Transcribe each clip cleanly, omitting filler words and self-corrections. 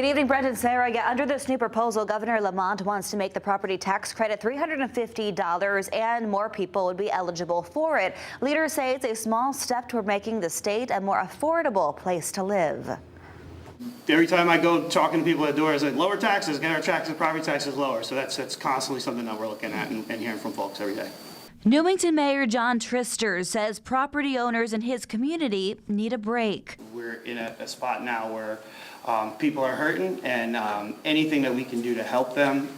Good evening, Brent and Sarah. Under this new proposal, Governor Lamont wants to make the property tax credit $350 and more people would be eligible for it. Leaders say it's a small step toward making the state a more affordable place to live. Every time I go talking to people at the door, it's like, lower taxes, get our taxes, property taxes lower. So that's constantly something that we're looking at and hearing from folks every day. Newington Mayor John Tristers says property owners in his community need a break. We're in a spot now where people are hurting, and anything that we can do to help them,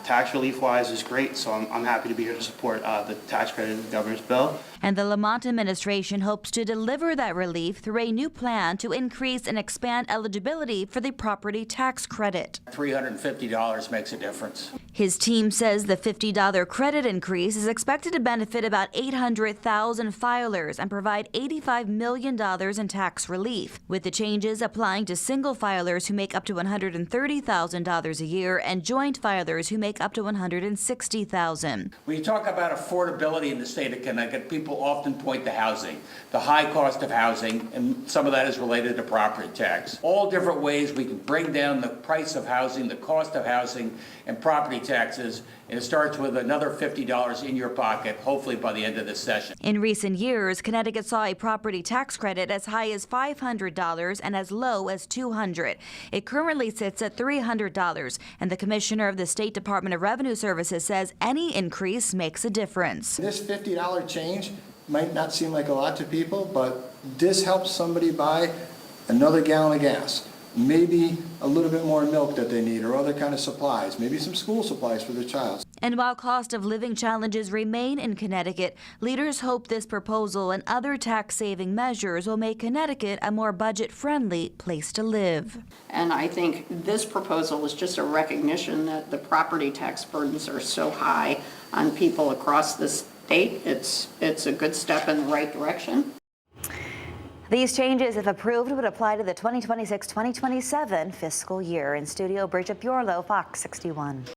tax relief-wise, is great. So I'm happy to be here to support the tax credit in the governor's bill. And the Lamont administration hopes to deliver that relief through a new plan to increase and expand eligibility for the property tax credit. $350 makes a difference. His team says the $50 credit increase is expected to benefit about 800,000 filers and provide $85 million in tax relief, with the changes applying to single filers who make up to $130,000 a year and joint filers who make up to $160,000. When you talk about affordability in the state of Connecticut, people often point to housing, the high cost of housing, and some of that is related to property tax. All different ways we can bring down the price of housing, the cost of housing, and property taxes, and it starts with another $50 in your pocket, hopefully by the end of this session. In recent years, Connecticut saw a property tax credit as high as $500 and as low as $200. It currently sits at $300, and the commissioner of the State Department of Revenue Services says any increase makes a difference. This $50 change might not seem like a lot to people, but this helps somebody buy another gallon of gas, maybe a little bit more milk that they need, or other kind of supplies, maybe some school supplies for their child. And while cost of living challenges remain in Connecticut, leaders hope this proposal and other tax-saving measures will make Connecticut a more budget-friendly place to live. And I think this proposal is just a recognition that the property tax burdens are so high on people across the state. It's a good step in the right direction. These changes, if approved, would apply to the 2026-2027 fiscal year. In studio, Bridget Bjorlo, Fox 61.